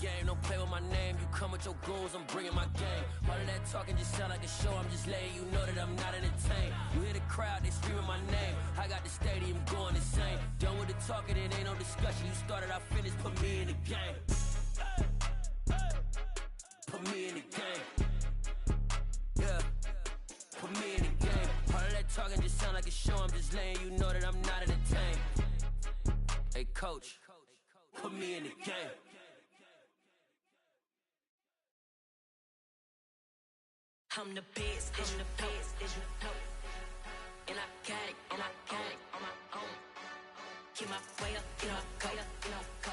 game, don't play with my name. You come with your goons, I'm bringing my game. All of that talking just sound like a show. I'm just letting you know that I'm not entertained. You hear the crowd, they screaming my name. I got the stadium going insane. Done with the talking, it ain't no discussion. You started, I finished, put me in the game. Put me in the game. Yeah, put me in the game. All of that talking just sound like a show. I'm just letting you know that I'm not entertained. Hey coach, put me in the game. I'm the best, I'm the best, as you know. And I got it, and I got it on my own. Get my way up, get my go, get my go.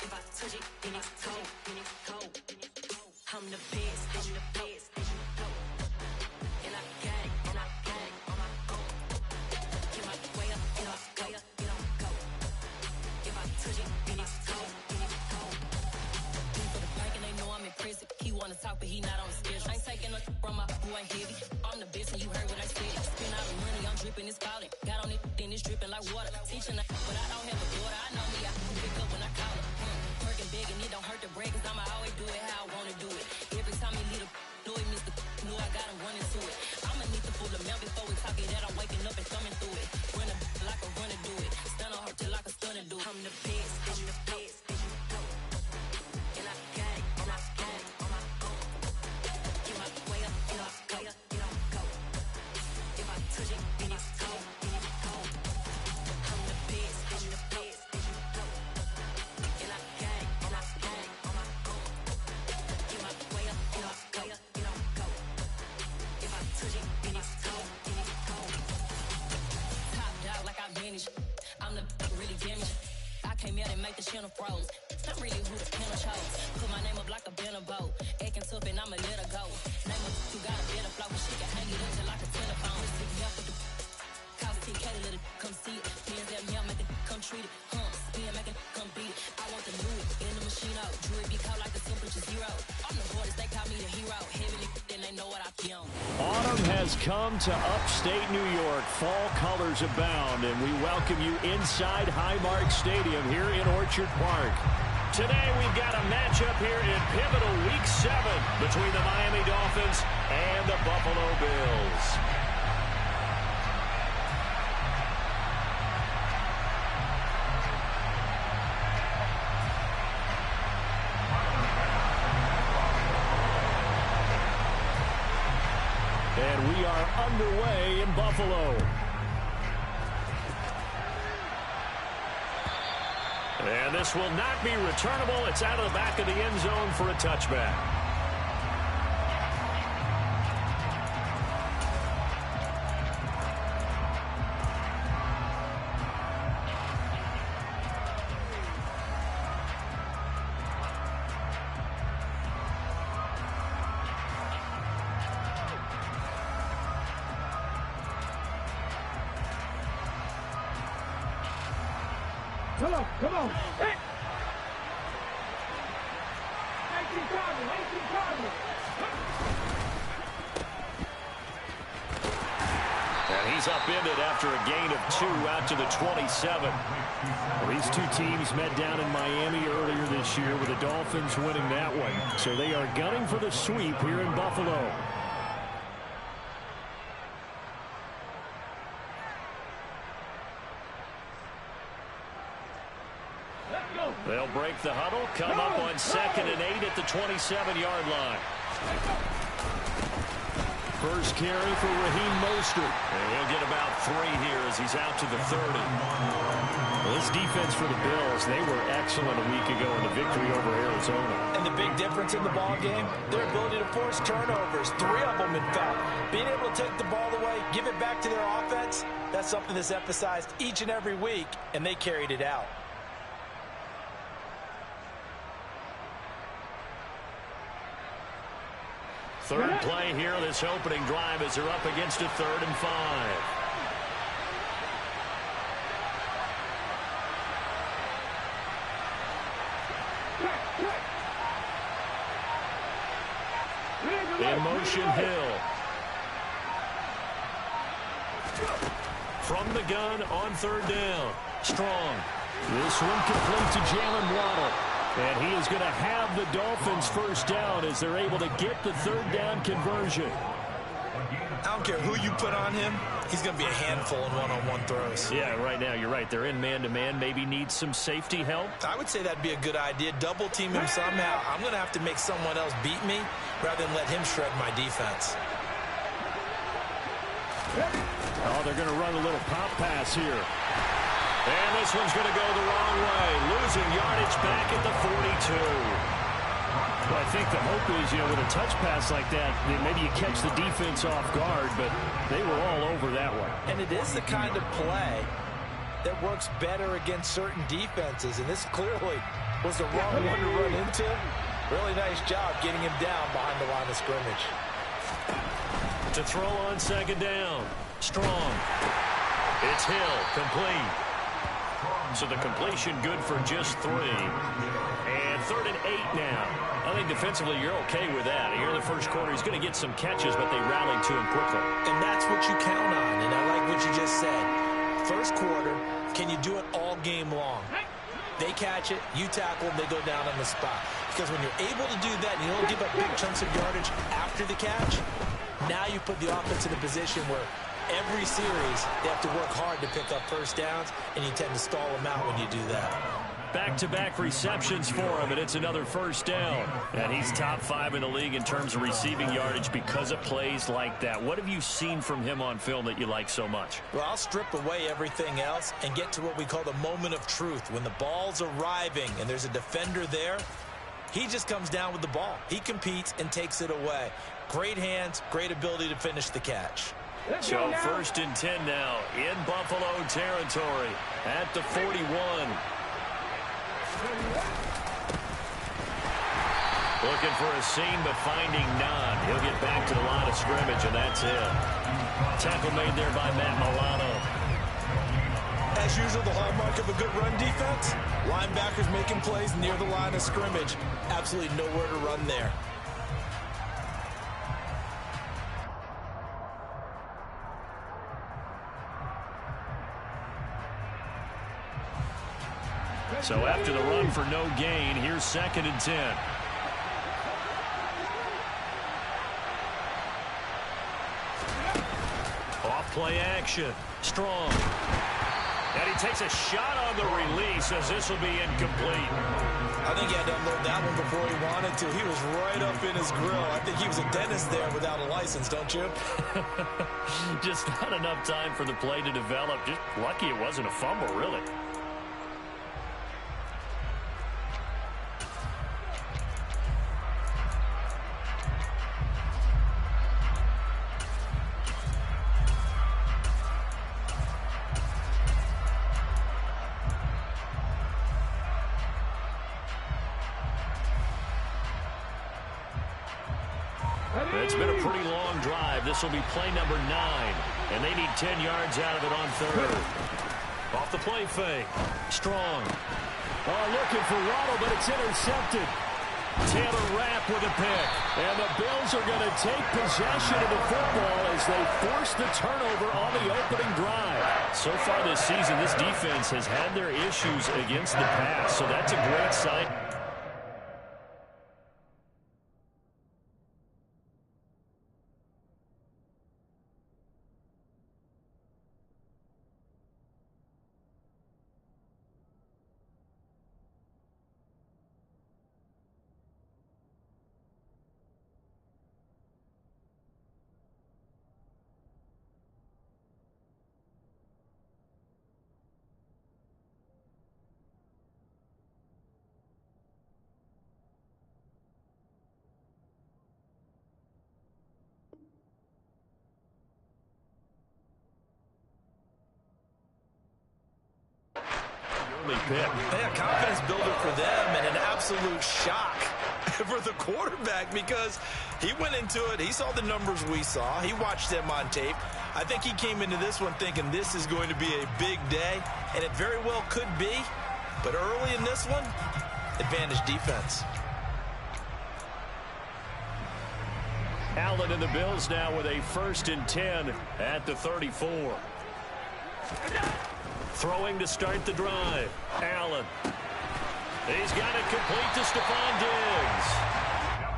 If I touch it, then it's cold, then it's cold. I'm the best, I'm the best, as you know. And I got it, and I got it on my own. Get my way up, get my go, get my go. If I touch it, then it's cold, then it's cold. For the bank and they know I'm in prison. He wanna talk, but he not on the schedule. I ain't taking no from my boy heavy. I'm the best and you heard what I said. Spend all the money, I'm dripping, it's falling. Got on it, then it's dripping like water. Teaching but I don't have a daughter. I know me, I can pick up when I call it. Working big and it don't hurt the break, cause I'ma always do it how I wanna do it. Every time he leave know he missed the know I got him running to it. I'ma need the full amount before we talk it that I'm waking up and thumbing through it. Run a like a runner do it. Stun on her till like a stunner do it. I'm the best, I'm the best, and you know. And I got it, and I got it on my own. Get my way up, get my go, get my go. If I touch it, then it's cold, then it's cold. I'm the best, I'm the best, and you know. And I got it, and I got it on my own. Get my way up, get my go, get my go. If I touch it, then it's cold, then it's cold. Top dog like I manage. I'm the really damaged. I came out and make the channel froze. Not really who the panel chose. Put my name up like a banner boat. Acting tough and I'ma let her go. Name up who got a better flow. She can hang it up till like a telephone. Stick me up with the call TK to let it come see it. Hands at me, I'll make it come treat it. Spin, make it come beat it. I want the new it in the machine out. Jewelry be called like the temperature zero. I'm the hardest, they call me the hero. Heavily, then they know what I feel. Autumn has come to upstate New York. Fall colors abound, and we welcome you inside Highmark Stadium here in Orchard Park. Today we've got a matchup here in pivotal Week 7 between the Miami Dolphins and the Buffalo Bills. And we are underway in Buffalo. And this will not be returnable. It's out of the back of the end zone for a touchback. Come on. Hey. 18 Cardinals. And he's upended after a gain of 2 out to the 27. Well, these two teams met down in Miami earlier this year with the Dolphins winning that one. So they are gunning for the sweep here in Buffalo. They'll break the huddle, come up on 2nd and 8 at the 27-yard line. First carry for Raheem Mostert. And he'll get about 3 here as he's out to the 30. Well, this defense for the Bills, they were excellent a week ago in the victory over Arizona. And the big difference in the ball game, their ability to force turnovers, 3 of them in fact. Being able to take the ball away, give it back to their offense, that's something that's emphasized each and every week, and they carried it out. Third play here, this opening drive as they're up against a 3rd and 5. In motion, Hill. From the gun on 3rd down. Strong. This one complete to Jalen Waddle. And he is going to have the Dolphins first down as they're able to get the third down conversion. I don't care who you put on him. He's going to be a handful in one-on-one throws. Yeah, right now, you're right. They're in man-to-man. Maybe needs some safety help. I would say that'd be a good idea. Double team him somehow. I'm going to have to make someone else beat me rather than let him shred my defense. Oh, they're going to run a little pop pass here. And this one's going to go the wrong way. Losing yardage back at the 42. Well, I think the hope is, with a touch pass like that, maybe you catch the defense off guard, but they were all over that one. And it is the kind of play that works better against certain defenses, and this clearly was the wrong one to run into. Really nice job getting him down behind the line of scrimmage. To throw on second down. Strong. It's Hill, complete. So the completion good for just 3. And 3rd and 8 now. I think defensively you're okay with that. Here in the first quarter, he's going to get some catches, but they rallied to him quickly. And that's what you count on, and I like what you just said. First quarter, can you do it all game long? They catch it, you tackle them, they go down on the spot. Because when you're able to do that and you don't give up big chunks of yardage after the catch, now you put the offense in a position where every series they have to work hard to pick up first downs, and you tend to stall them out when you do that. Back-to-back receptions for him, and it's another first down. And he's top 5 in the league in terms of receiving yardage because of plays like that. What have you seen from him on film that you like so much? Well, I'll strip away everything else and get to what we call the moment of truth. When the ball's arriving and there's a defender there, he just comes down with the ball. He competes and takes it away. Great hands, great ability to finish the catch. So 1st and 10 now in Buffalo territory at the 41. Looking for a seam, but finding none. He'll get back to the line of scrimmage, and that's it. Tackle made there by Matt Milano. As usual, the hallmark of a good run defense, linebackers making plays near the line of scrimmage. Absolutely nowhere to run there. So after the run for no gain, here's 2nd and 10. Off play action. Strong. And he takes a shot on the release as this will be incomplete. I think he had to unload that one before he wanted to. He was right up in his grill. I think he was a dentist there without a license, don't you? Just not enough time for the play to develop. Just lucky it wasn't a fumble, really. It's been a pretty long drive. This will be play number 9. And they need 10 yards out of it on 3rd. Off the play fake. Strong. Oh, looking for Waddle, but it's intercepted. Taylor Rapp with a pick. And the Bills are going to take possession of the football as they force the turnover on the opening drive. So far this season, this defense has had their issues against the pass. So that's a great sign. Yeah, confidence builder for them and an absolute shock for the quarterback because he went into it. He saw the numbers we saw. He watched them on tape. I think he came into this one thinking this is going to be a big day, and it very well could be. But early in this one, advantage defense. Allen and the Bills now with a 1st and 10 at the 34. Throwing to start the drive. Allen. He's got it complete to Stephon Diggs.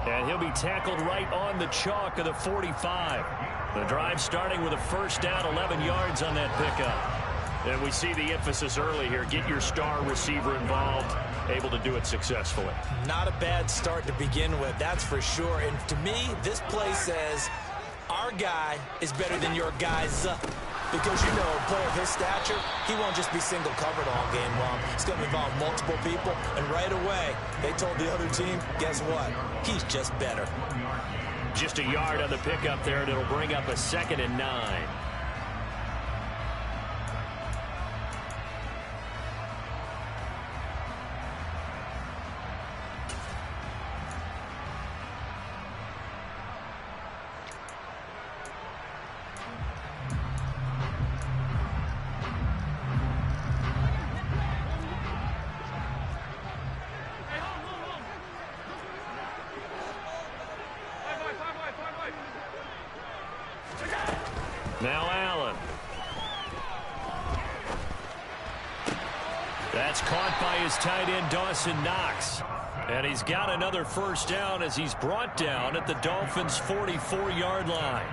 And he'll be tackled right on the chalk of the 45. The drive starting with a first down, 11 yards on that pickup. And we see the emphasis early here. Get your star receiver involved, able to do it successfully. Not a bad start to begin with, that's for sure. And to me, this play says our guy is better than your guys. Because, you know, a player of his stature, he won't just be single covered all game long. It's going to involve multiple people. And right away, they told the other team, guess what? He's just better. Just a yard on the pickup there, and it'll bring up a 2nd and 9. Now Allen. That's caught by his tight end, Dawson Knox. And he's got another first down as he's brought down at the Dolphins' 44-yard line.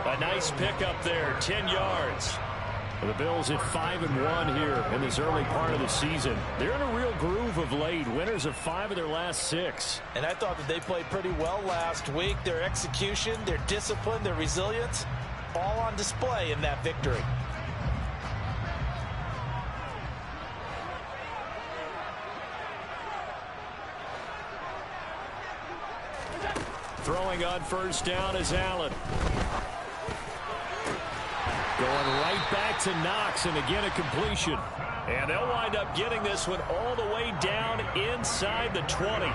A nice pickup there, 10 yards. The Bills at 5-1 here in this early part of the season. They're in a real groove of late. Winners of 5 of their last 6. And I thought that they played pretty well last week. Their execution, their discipline, their resilience, all on display in that victory. Throwing on first down is Allen. Going right back to Knox, and again a completion. And they'll wind up getting this one all the way down inside the 20.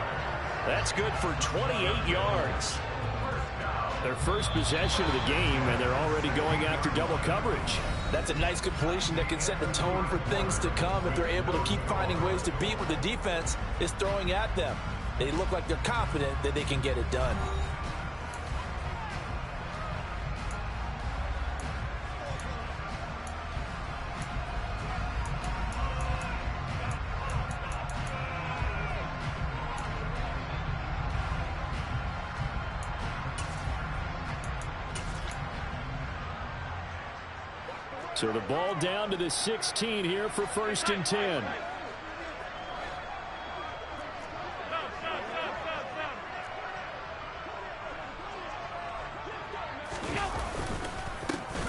That's good for 28 yards. Their first possession of the game, and they're already going after double coverage. That's a nice completion that can set the tone for things to come if they're able to keep finding ways to beat what the defense is throwing at them. They look like they're confident that they can get it done. So the ball down to the 16 here for 1st and 10.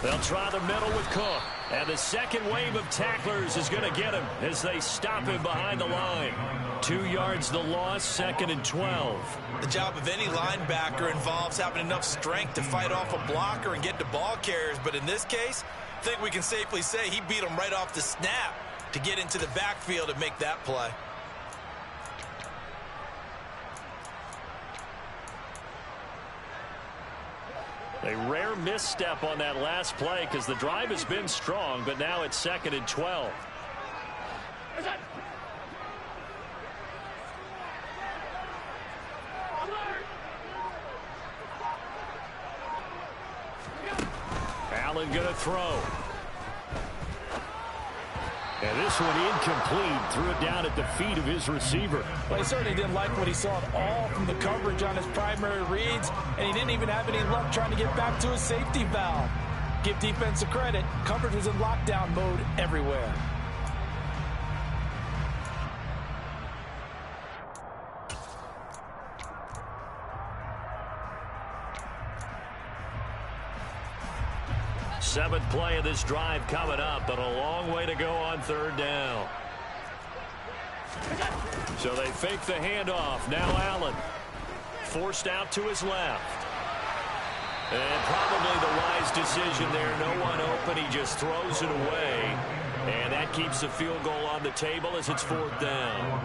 They'll try the middle with Cook. And the second wave of tacklers is going to get him as they stop him behind the line. 2 yards the loss, 2nd and 12. The job of any linebacker involves having enough strength to fight off a blocker and get to ball carriers. But in this case, I think we can safely say he beat him right off the snap to get into the backfield and make that play. A rare misstep on that last play because the drive has been strong, but now it's 2nd and 12. Allen going to throw. And this one incomplete. Threw it down at the feet of his receiver. Well, he certainly didn't like what he saw at all from the coverage on his primary reads, and he didn't even have any luck trying to get back to his safety valve. Give defense a credit. Coverage was in lockdown mode everywhere. Seventh play of this drive coming up, but a long way to go on 3rd down. So they fake the handoff. Now Allen forced out to his left. And probably the wise decision there. No one open. He just throws it away. And that keeps the field goal on the table as it's 4th down.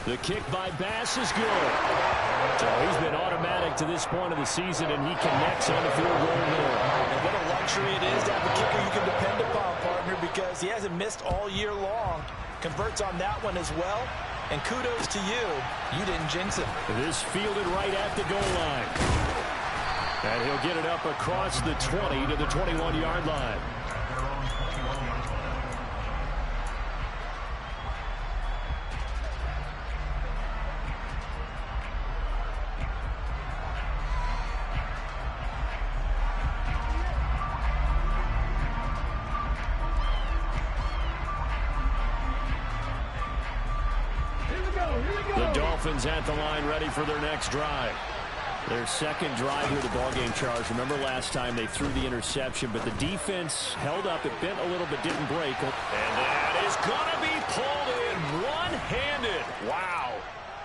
The kick by Bass is good. So he's been automatic to this point of the season, and he connects on the field goal there. And what a luxury it is to have a kicker you can depend upon, partner, because he hasn't missed all year long. Converts on that one as well. And kudos to you. You didn't jinx him. This fielded right at the goal line. And he'll get it up across the 20 to the 21-yard line. Dolphins at the line, ready for their next drive. Their second drive here, the ballgame charge. Remember last time they threw the interception, but the defense held up. It bent a little but didn't break. And that is going to be pulled in one-handed. Wow.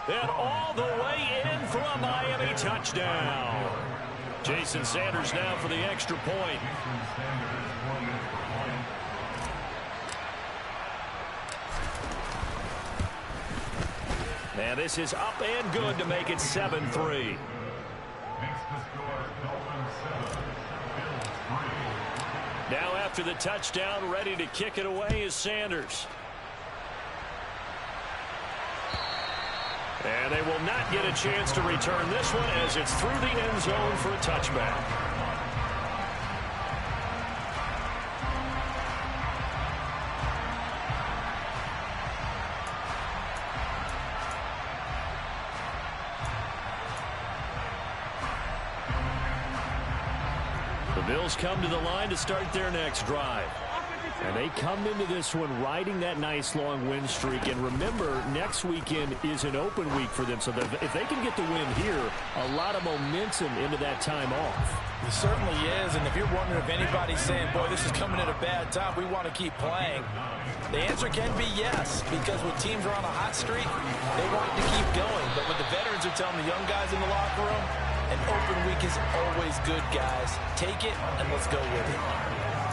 And all the way in for a Miami touchdown. Jason Sanders now for the extra point. And this is up and good to make it 7-3. Now after the touchdown, ready to kick it away is Sanders. And they will not get a chance to return this one as it's through the end zone for a touchback. The Bills come to the line to start their next drive. And they come into this one riding that nice long win streak. And remember, next weekend is an open week for them. So if they can get the win here, a lot of momentum into that time off. It certainly is. And if you're wondering if anybody's saying, boy, this is coming at a bad time, we want to keep playing, the answer can be yes. Because when teams are on a hot streak, they want to keep going. But what the veterans are telling the young guys in the locker room, an open week is always good, guys. Take it, and let's go with it.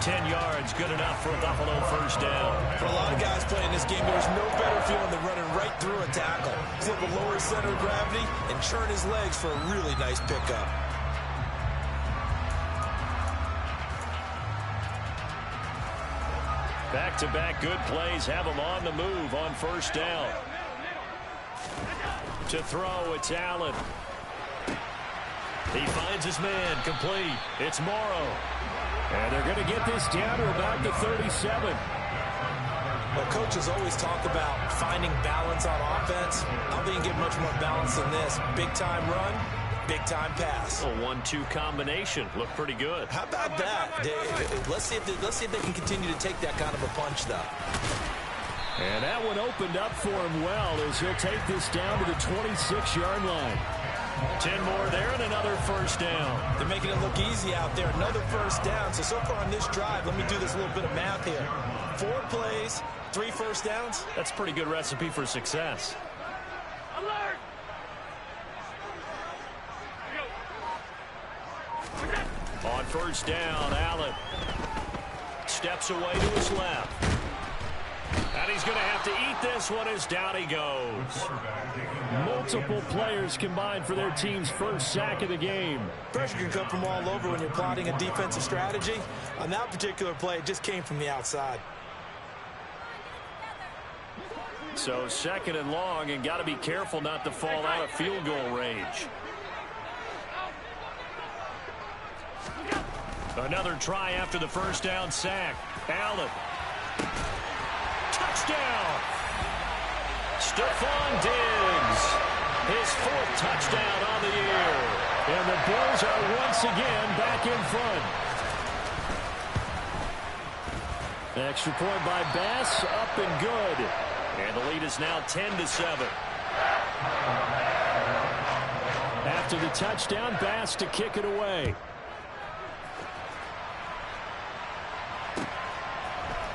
10 yards, good enough for a Buffalo first down. For a lot of guys playing this game, there's no better feeling than running right through a tackle. He's able to lower his center of gravity and churn his legs for a really nice pickup. Back-to-back good plays have him on the move on first down. To throw, it's Allen. He finds his man, complete. It's Morrow. And they're going to get this down to about the 37. Well, coaches always talk about finding balance on offense. I don't think you can get much more balance than this. Big-time run, big-time pass. A 1-2 combination. Looked pretty good. How about that? Let's see if they can continue to take that kind of a punch, though. And that one opened up for him well as he'll take this down to the 26-yard line. 10 more there and another first down. They're making it look easy out there. Another first down. So far on this drive, let me do this little bit of math here. 4 plays, 3 first downs. That's a pretty good recipe for success. Alert! On first down, Allen steps away to his left. And he's going to have to eat this one as down he goes. Multiple players combined for their team's first sack of the game. Pressure can come from all over when you're plotting a defensive strategy. On that particular play, it just came from the outside. So second and long, and got to be careful not to fall out of field goal range. Another try after the first down sack. Allen. Touchdown! Stephon Diggs, his 4th touchdown on the year. And the Bills are once again back in front. Extra point by Bass, up and good. And the lead is now 10-7. After the touchdown, Bass to kick it away.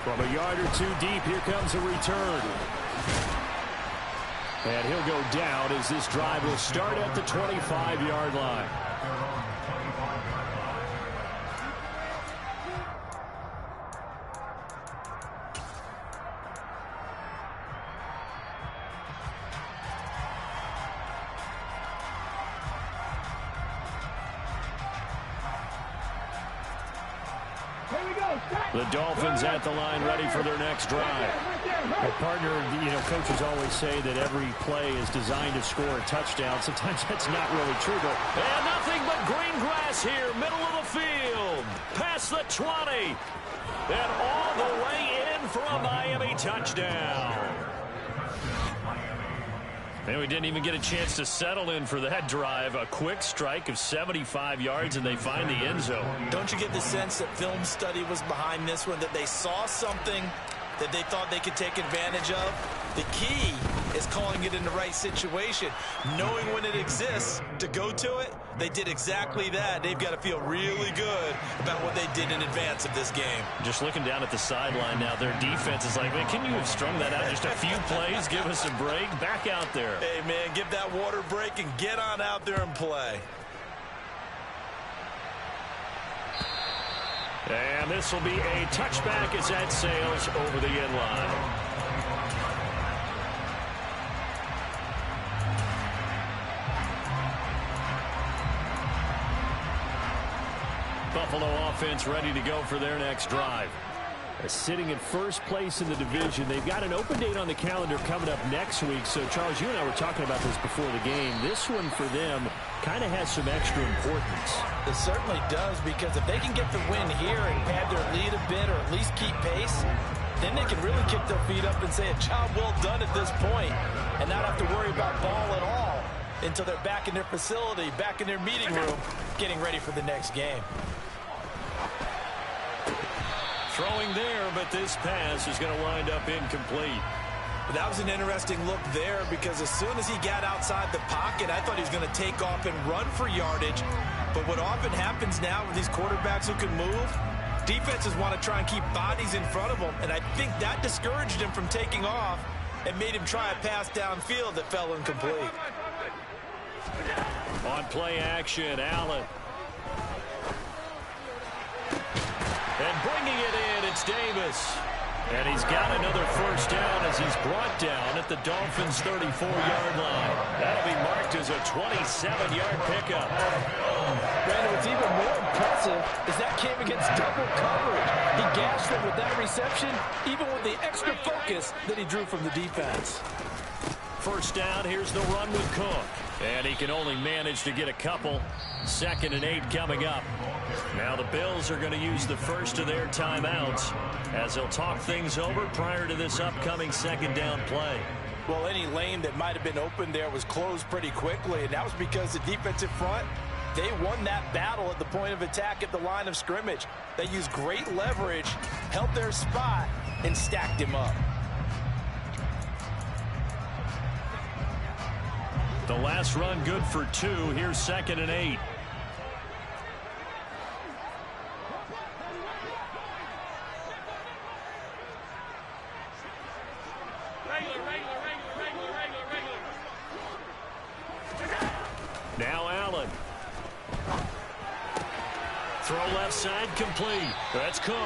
From a yard or 2 deep, here comes a return. And he'll go down as this drive will start at the 25-yard line. The Dolphins at the line, ready for their next drive. A partner, coaches always say that every play is designed to score a touchdown. Sometimes that's not really true, but and nothing but green grass here, middle of the field, past the 20, and all the way in for a Miami touchdown. And we didn't even get a chance to settle in for that drive. A quick strike of 75 yards, and they find the end zone. Don't you get the sense that film study was behind this one, that they saw something that they thought they could take advantage of? The key is calling it in the right situation, knowing when it exists to go to it. They did exactly that. They've got to feel really good about what they did in advance of this game. Just looking down at the sideline now, their defense is like, man, can you have strung that out just a few plays? Give us a break. Back out there. Hey, man, give that water break and get on out there and play. And this will be a touchback as that sails over the end line. Buffalo offense ready to go for their next drive. Sitting in first place in the division. They've got an open date on the calendar coming up next week. So, Charles, you and I were talking about this before the game. This one for them kind of has some extra importance. It certainly does, because if they can get the win here and pad their lead a bit, or at least keep pace, then they can really kick their feet up and say a job well done at this point and not have to worry about ball at all until they're back in their facility, back in their meeting room, getting ready for the next game. Throwing there, but this pass is going to wind up incomplete. That was an interesting look there, because as soon as he got outside the pocket, I thought he was going to take off and run for yardage. But what often happens now with these quarterbacks who can move, defenses want to try and keep bodies in front of them, and I think that discouraged him from taking off and made him try a pass downfield that fell incomplete. On play action, Allen. And bringing it in, it's Davis. And he's got another first down as he's brought down at the Dolphins' 34-yard line. That'll be marked as a 27-yard pickup. Brandon, what's even more impressive is that came against double coverage. He gashed them with that reception, even with the extra focus that he drew from the defense. First down, here's the run with Cook. And he can only manage to get a couple. 2nd and 8 coming up. Now the Bills are going to use the first of their timeouts as they'll talk things over prior to this upcoming 2nd down play. Well, any lane that might have been open there was closed pretty quickly, and that was because the defensive front, they won that battle at the point of attack at the line of scrimmage. They used great leverage, held their spot, and stacked him up. The last run good for 2. Here's 2nd and 8. Now Allen. Throw left side complete. That's Cook.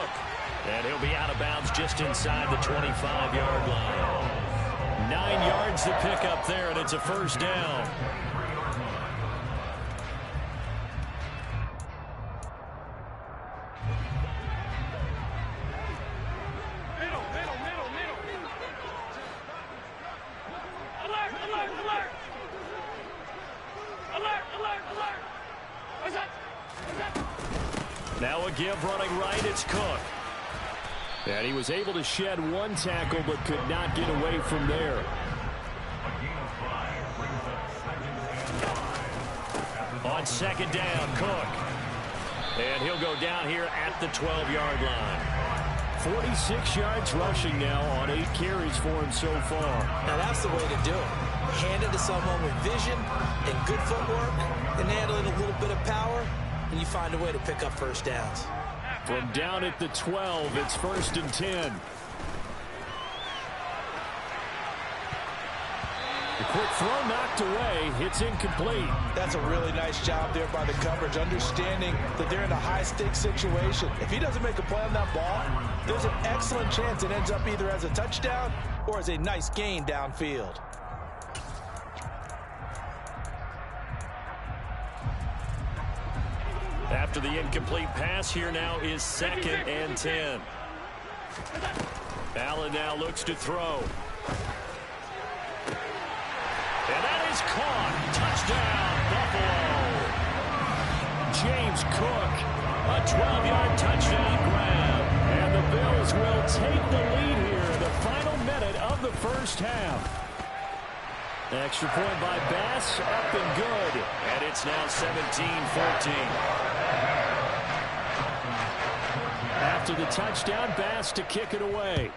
And he'll be out of bounds just inside the 25-yard line. 9 yards to pick up there, and it's a first down. Now a give running right, it's Cook. And he was able to shed one tackle but could not get away from there. On 2nd down, Cook. And he'll go down here at the 12-yard line. 46 yards rushing now on 8 carries for him so far. Now that's the way to do it. Hand it to someone with vision and good footwork, and handle it a little bit of power, and you find a way to pick up first downs. From down at the 12, it's 1st and 10. The quick throw knocked away. It's incomplete. That's a really nice job there by the coverage, understanding that they're in a high-stakes situation. If he doesn't make a play on that ball, there's an excellent chance it ends up either as a touchdown or as a nice gain downfield. After the incomplete pass, here now is 2nd and 10. Allen now looks to throw. And that is caught. Touchdown, Buffalo. James Cook, a 12-yard touchdown grab. And the Bills will take the lead here in the final minute of the first half. Extra point by Bass, up and good. And it's now 17-14. After the touchdown, Bass to kick it away.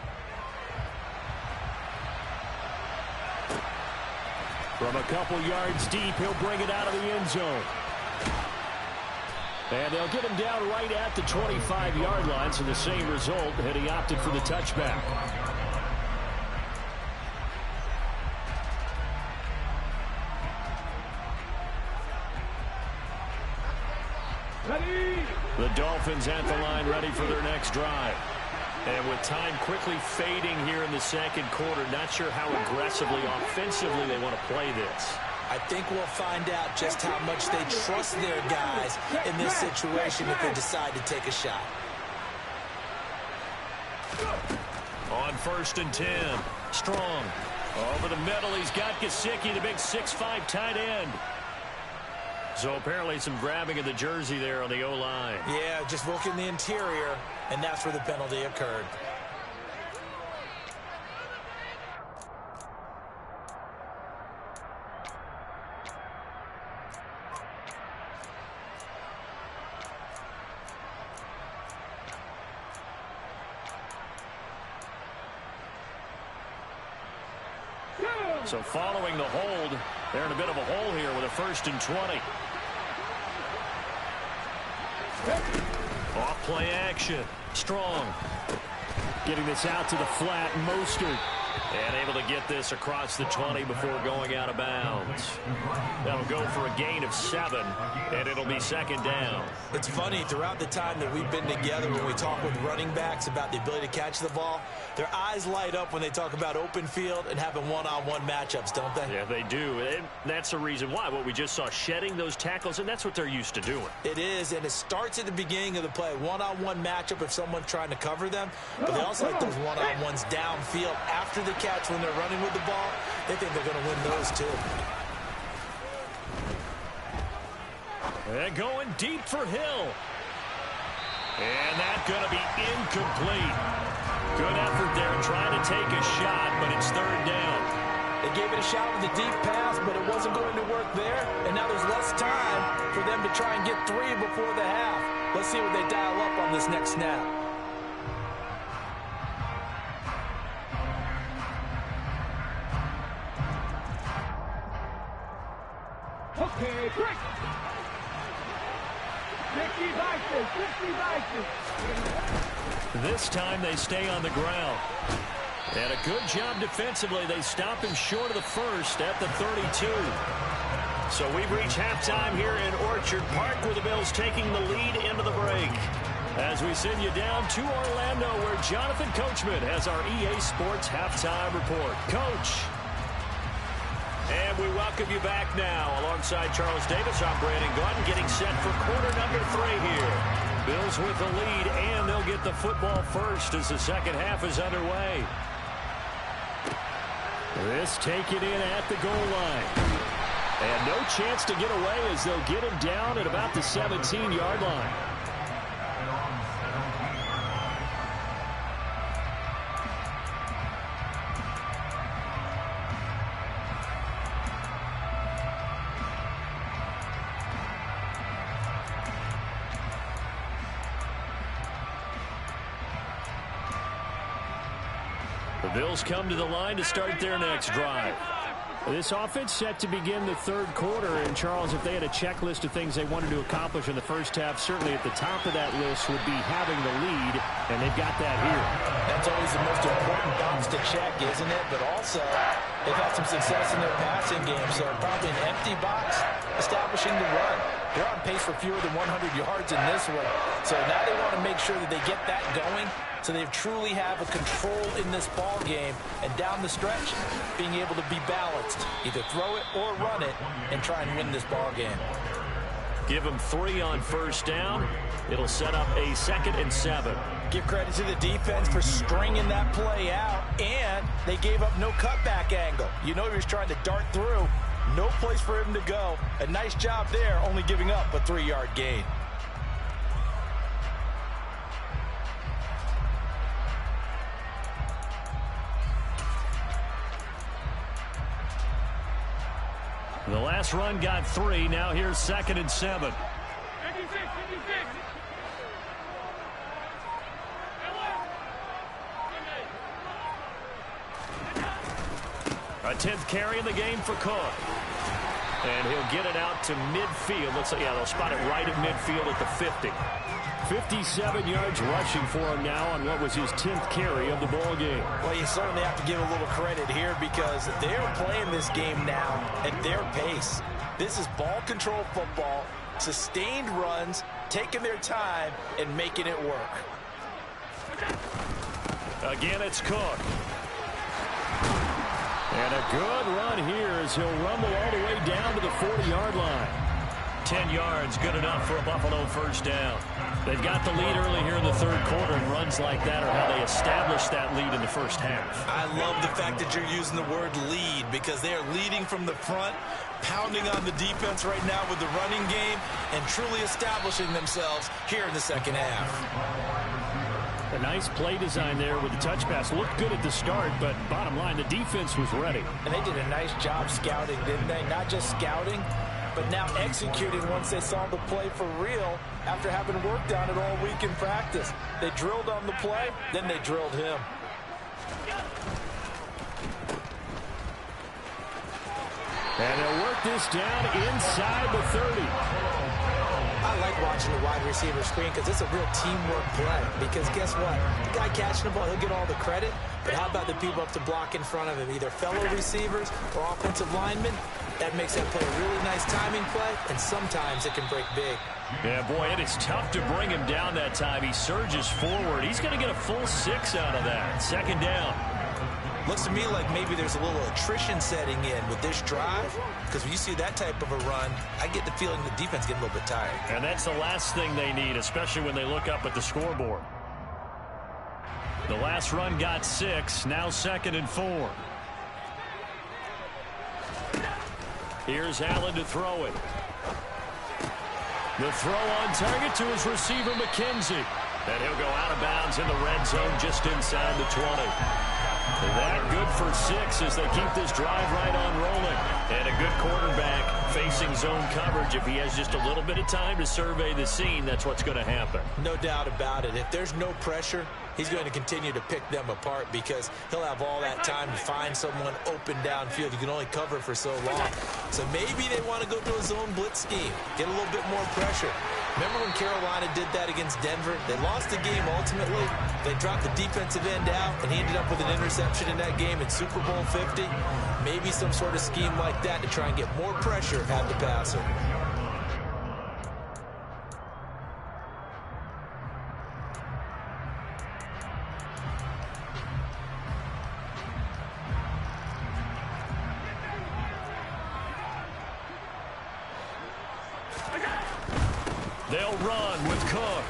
From a couple yards deep, he'll bring it out of the end zone. And they'll get him down right at the 25-yard line, so the same result, and he opted for the touchback. Ready. The Dolphins at the line, ready for their next drive. And with time quickly fading here in the second quarter, not sure how aggressively, offensively they want to play this. I think we'll find out just how much they trust their guys in this situation if they decide to take a shot. On 1st and 10, Strong. Over the middle, he's got Gesicki, the big 6'5" tight end. So apparently some grabbing of the jersey there on the O-line. Yeah, just look in the interior, and that's where the penalty occurred. So following the hold, they're in a bit of a hole here with a 1st and 20. Off play action. Strong. Getting this out to the flat. Mostert. And able to get this across the 20 before going out of bounds. That'll go for a gain of 7, and it'll be 2nd down. It's funny, throughout the time that we've been together, when we talk with running backs about the ability to catch the ball, their eyes light up when they talk about open field and having one-on-one matchups, don't they? Yeah, they do. And that's the reason why. What we just saw, shedding those tackles, and that's what they're used to doing. It is, and it starts at the beginning of the play. One-on-one matchup if someone's trying to cover them, but they also like those one-on-ones downfield after the catch when they're running with the ball. They think they're going to win those too. They're going deep for Hill. And that's going to be incomplete. Good effort there trying to take a shot, but it's 3rd down. They gave it a shot with a deep pass, but it wasn't going to work there. And now there's less time for them to try and get 3 before the half. Let's see what they dial up on this next snap. Okay, quick. 50 vices, 50 vices. This time they stay on the ground. And a good job defensively. They stop him short of the 1st at the 32. So we've reached halftime here in Orchard Park, where the Bills taking the lead into the break. As we send you down to Orlando, where Jonathan Coachman has our EA Sports halftime report. Coach. And we welcome you back now. Alongside Charles Davis, I'm Brandon Gaudin, getting set for quarter number 3 here. Bills with the lead, and they'll get the football first as the second half is underway. This taken in at the goal line. And no chance to get away as they'll get him down at about the 17-yard line. The Bills come to the line to start their next drive. This offense set to begin the 3rd quarter. And, Charles, if they had a checklist of things they wanted to accomplish in the first half, certainly at the top of that list would be having the lead, and they've got that here. That's always the most important box to check, isn't it? But also, they've had some success in their passing game, so probably an empty box establishing the run. They're on pace for fewer than 100 yards in this one. So now they want to make sure that they get that going so they truly have a control in this ball game, and down the stretch, being able to be balanced. Either throw it or run it and try and win this ball game. Give them 3 on 1st down. It'll set up a 2nd and 7. Give credit to the defense for stringing that play out, and they gave up no cutback angle. You know he was trying to dart through. No place for him to go. A nice job there, only giving up a 3-yard gain. The last run got 3. Now here's 2nd and 7. 56, 56. A 10th carry in the game for Cook. And he'll get it out to midfield. They'll spot it right at midfield at the 50. 57 yards rushing for him now on what was his 10th carry of the ball game. Well, you certainly have to give a little credit here because they're playing this game now at their pace. This is ball control football, sustained runs, taking their time, and making it work. Again, it's Cook. And a good run here as he'll rumble all the way down to the 40-yard line. 10 yards, good enough for a Buffalo first down. They've got the lead early here in the third quarter, and runs like that are how they establish that lead in the first half. I love the fact that you're using the word lead because they are leading from the front, pounding on the defense right now with the running game, and truly establishing themselves here in the second half. A nice play design there with the touch pass. Looked good at the start, but bottom line, the defense was ready. And they did a nice job scouting, didn't they? Not just scouting, but now executing once they saw the play for real after having worked on it all week in practice. They drilled on the play, then they drilled him. And they'll work this down inside the 30. I like watching the wide receiver screen because it's a real teamwork play. Because guess what? The guy catching the ball, he'll get all the credit. But how about the people up to block in front of him? Either fellow receivers or offensive linemen. That makes that play a really nice timing play, and sometimes it can break big. Yeah, boy, it is tough to bring him down that time. He surges forward. He's going to get a full 6 out of that. Second down. Looks to me like maybe there's a little attrition setting in with this drive, because when you see that type of a run, I get the feeling the defense getting a little bit tired. And that's the last thing they need, especially when they look up at the scoreboard. The last run got 6, now 2nd and 4. Here's Allen to throw it. The throw on target to his receiver, McKenzie. And he'll go out of bounds in the red zone just inside the 20. That good for 6 as they keep this drive right on rolling. And a good quarterback facing zone coverage. If he has just a little bit of time to survey the scene, that's what's going to happen. No doubt about it. If there's no pressure, he's going to continue to pick them apart because he'll have all that time to find someone open downfield. You can only cover for so long. So maybe they want to go to a zone blitz scheme, get a little bit more pressure. Remember when Carolina did that against Denver? They lost the game ultimately. They dropped the defensive end out, and he ended up with an interception in that game in Super Bowl 50. Maybe some sort of scheme like that to try and get more pressure at the passer. They'll run with Cook.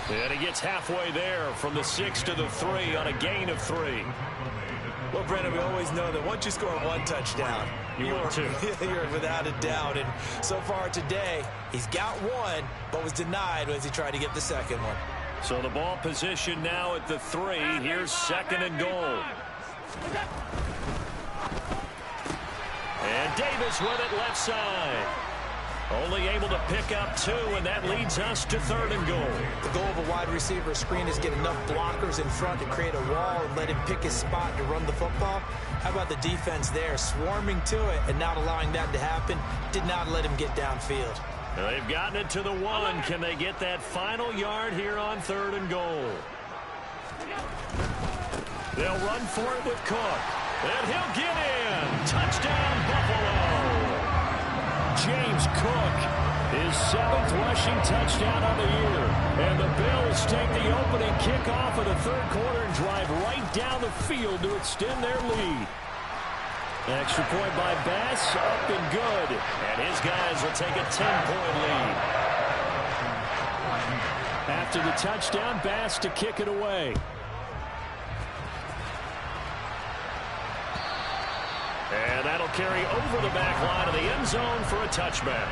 And he gets halfway there from the 6 to the 3 on a gain of 3. Well, Brendan, we always know that once you score one touchdown, you're without a doubt. And so far today, he's got one, but was denied as he tried to get the second one. So the ball position now at the 3. Here's 2nd and goal. And Davis with it left side. Only able to pick up 2, and that leads us to 3rd and goal. The goal of a wide receiver screen is get enough blockers in front to create a wall and let him pick his spot to run the football. How about the defense there, swarming to it and not allowing that to happen? Did not let him get downfield. They've gotten it to the 1. Can they get that final yard here on 3rd and goal? They'll run for it with Cook. And he'll get in. Touchdown, Buffalo. James Cook, his 7th rushing touchdown on the year. And the Bills take the opening kickoff of the third quarter and drive right down the field to extend their lead. An extra point by Bass, up and good. And his guys will take a 10-point lead. After the touchdown, Bass to kick it away. And that'll carry over the back line of the end zone for a touchback.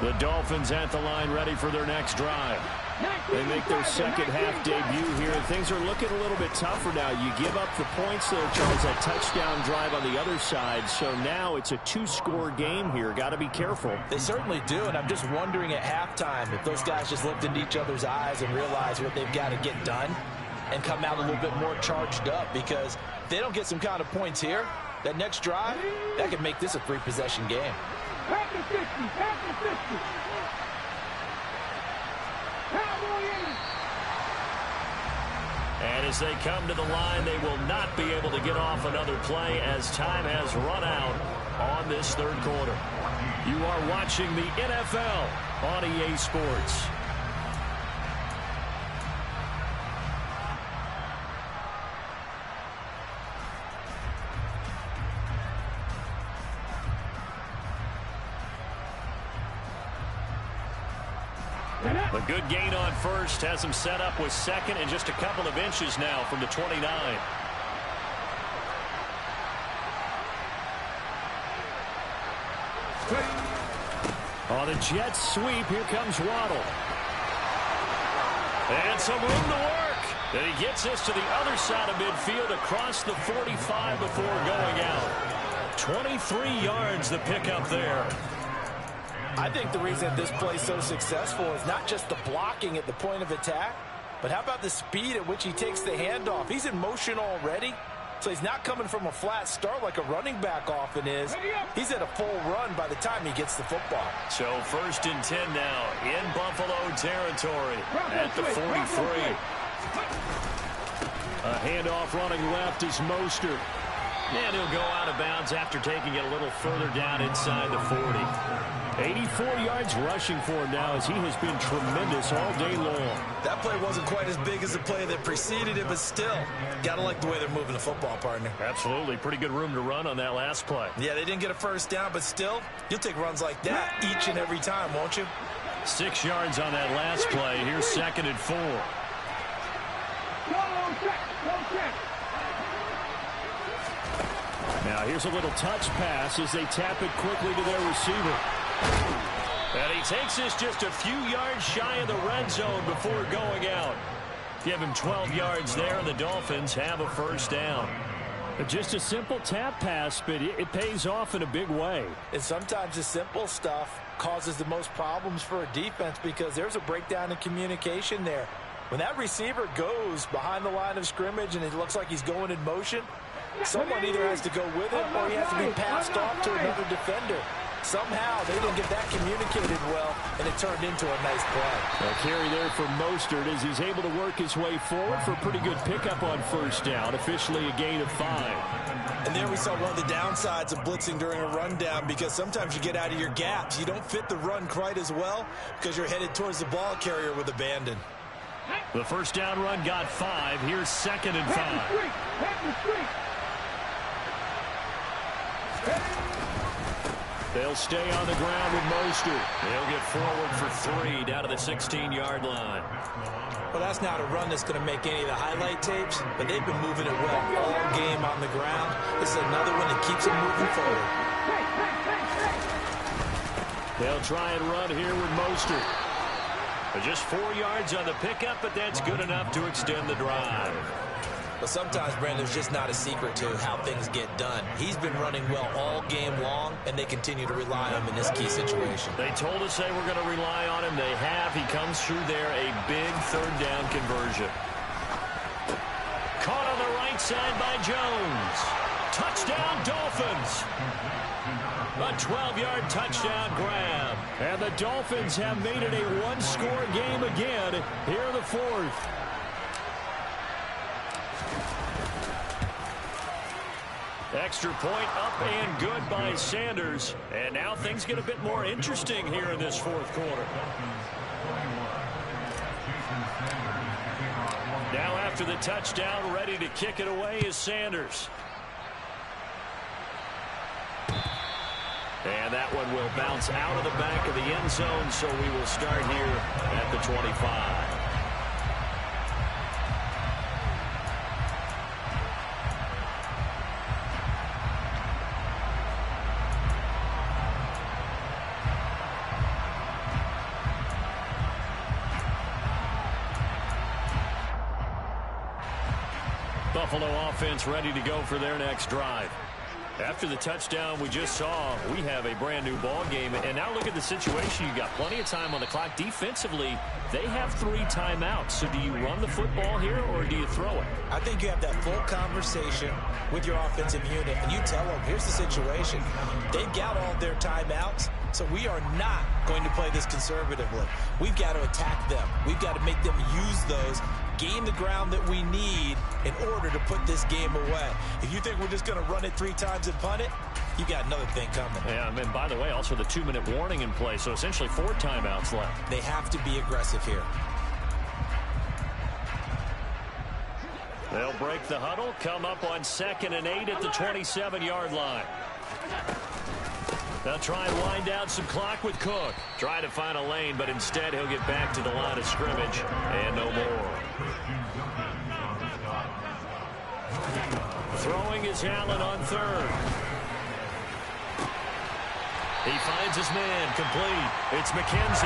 The The Dolphins at the line ready for their next drive. They make their second half debut here. Things are looking a little bit tougher now. You give up the points there, Charles, that touchdown drive on the other side. So now it's a two-score game here. Got to be careful. They certainly do, and I'm just wondering at halftime if those guys just looked into each other's eyes and realized what they've got to get done and come out a little bit more charged up, because if they don't get some kind of points here, that next drive, that could make this a three-possession game. Back to 50, back to 50. And as they come to the line, they will not be able to get off another play as time has run out on this third quarter. You are watching the NFL on EA Sports. A good gain on first has him set up with second and just a couple of inches now from the 29. On the Jets sweep, here comes Waddle. And some room to work. And he gets this to the other side of midfield across the 45 before going out. 23 yards the pickup there. I think the reason this play's so successful is not just the blocking at the point of attack, but how about the speed at which he takes the handoff? He's in motion already, so he's not coming from a flat start like a running back often is. He's at a full run by the time he gets the football. So 1st and 10 now in Buffalo territory at the 43. A handoff running left is Mostert. And he'll go out of bounds after taking it a little further down inside the 40. 84 yards rushing for him now as he has been tremendous all day long. That play wasn't quite as big as the play that preceded it, but still, gotta like the way they're moving the football, partner. Absolutely. Pretty good room to run on that last play. Yeah, they didn't get a first down, but still, you'll take runs like that each and every time, won't you? 6 yards on that last play. Here's 2nd and 4. Now here's a little touch pass as they tap it quickly to their receiver. And he takes this just a few yards shy of the red zone before going out. Give him 12 yards there, and the Dolphins have a first down. Just a simple tap pass, but it pays off in a big way. And sometimes the simple stuff causes the most problems for a defense because there's a breakdown in communication there. When that receiver goes behind the line of scrimmage and it looks like he's going in motion, someone either has to go with him or he has to be passed off to another defender. Somehow they didn't get that communicated well, and it turned into a nice play. A carry there for Mostert as he's able to work his way forward for a pretty good pickup on first down, officially a gain of 5. And there we saw one of the downsides of blitzing during a rundown, because sometimes you get out of your gaps. You don't fit the run quite as well because you're headed towards the ball carrier with abandon. The first down run got 5. Here's 2nd and 5. They'll stay on the ground with Mostert. They'll get forward for 3 down to the 16-yard line. Well, that's not a run that's going to make any of the highlight tapes, but they've been moving it well all game on the ground. This is another one that keeps them moving forward. They'll try and run here with Mostert. Just 4 yards on the pickup, but that's good enough to extend the drive. But sometimes, Brandon, there's just not a secret to how things get done. He's been running well all game long, and they continue to rely on him in this key situation. They told us they were going to rely on him. They have. He comes through there, a big third down conversion. Caught on the right side by Jones. Touchdown, Dolphins. A 12-yard touchdown grab. And the Dolphins have made it a one-score game again here in the 4th. Extra point up and good by Sanders. And now things get a bit more interesting here in this 4th quarter. Now after the touchdown, ready to kick it away is Sanders. And that one will bounce out of the back of the end zone, so we will start here at the 25. Buffalo offense ready to go for their next drive. After the touchdown we just saw, we have a brand new ball game. And now look at the situation. You got plenty of time on the clock. Defensively, they have 3 timeouts. So do you run the football here or do you throw it? I think you have that full conversation with your offensive unit, and you tell them, here's the situation. They've got all their timeouts, so we are not going to play this conservatively. We've got to attack them. We've got to make them use those, gain the ground that we need in order to put this game away. If you think we're just going to run it 3 times and punt it, you got another thing coming. Yeah, and by the way, also the 2-minute warning in play, so essentially 4 timeouts left. They have to be aggressive here. They'll break the huddle, come up on 2nd and 8 at the 27-yard line. They'll try and wind down some clock with Cook. Try to find a lane, but instead he'll get back to the line of scrimmage and no more. Throwing is Allen on 3rd. He finds his man, complete. It's McKenzie.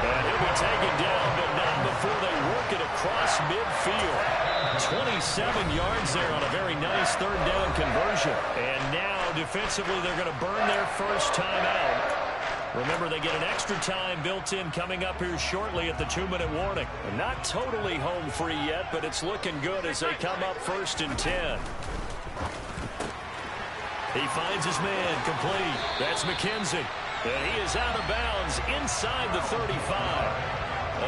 And he'll be taken down, but not before they work it across midfield. 27 yards there on a very nice 3rd down conversion. And now, defensively, they're going to burn their first time out. Remember, they get an extra time built in coming up here shortly at the 2-minute warning. And not totally home free yet, but it's looking good as they come up 1st and 10. He finds his man, complete. That's McKenzie. And he is out of bounds inside the 35.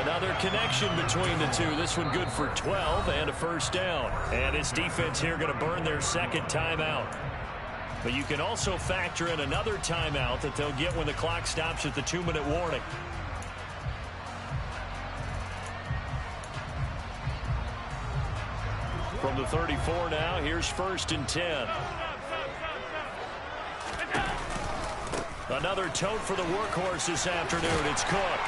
Another connection between the two. This one good for 12 and a first down. And his defense here going to burn their 2nd timeout. But you can also factor in another timeout that they'll get when the clock stops at the 2-minute warning. From the 34 now, here's 1st and 10. Another tote for the workhorse this afternoon. It's Cook.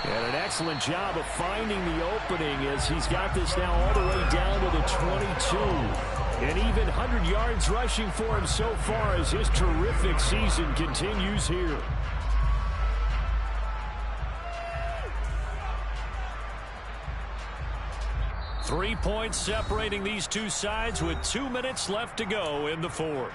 And an excellent job of finding the opening as he's got this now all the way down to the 22. And even 100 yards rushing for him so far as his terrific season continues here. Three points separating these two sides with 2 minutes left to go in the 4th.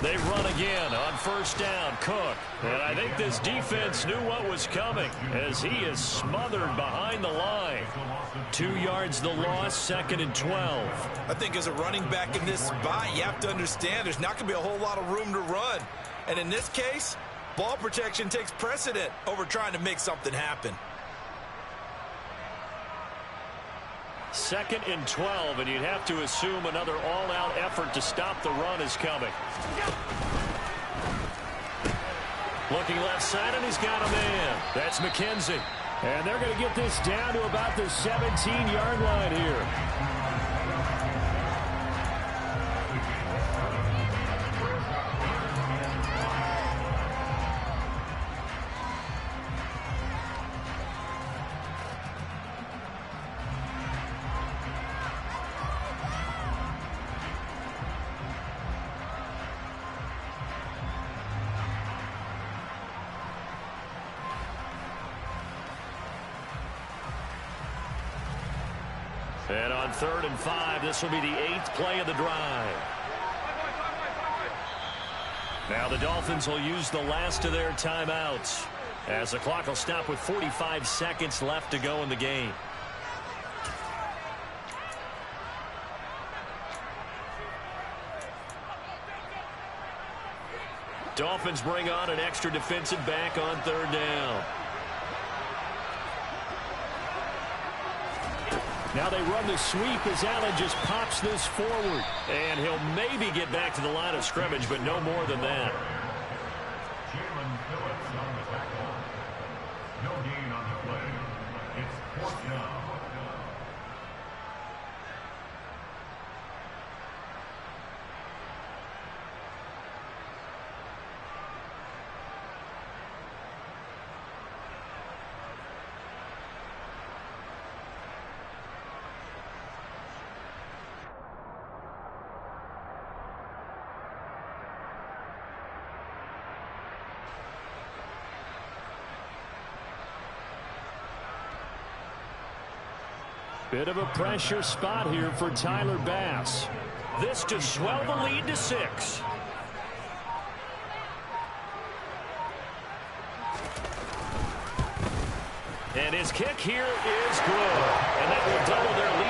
They run again on 1st down. Cook. And I think this defense knew what was coming as he is smothered behind the line. 2 yards the loss, 2nd and 12. I think as a running back in this spot, you have to understand there's not going to be a whole lot of room to run. And in this case, ball protection takes precedent over trying to make something happen. 2nd and 12, and you'd have to assume another all-out effort to stop the run is coming. Looking left side, and he's got a man. That's McKenzie. And they're going to get this down to about the 17-yard line here. And on 3rd and 5, this will be the 8th play of the drive. Now the Dolphins will use the last of their timeouts as the clock will stop with 45 seconds left to go in the game. Dolphins bring on an extra defensive back on 3rd down. Now they run the sweep as Allen just pops this forward. And he'll maybe get back to the line of scrimmage, but no more than that. Jalen Phillips on the tackle. No gain on the play. It's 4th down. Bit of a pressure spot here for Tyler Bass. This to swell the lead to 6. And his kick here is good. And that will double their lead.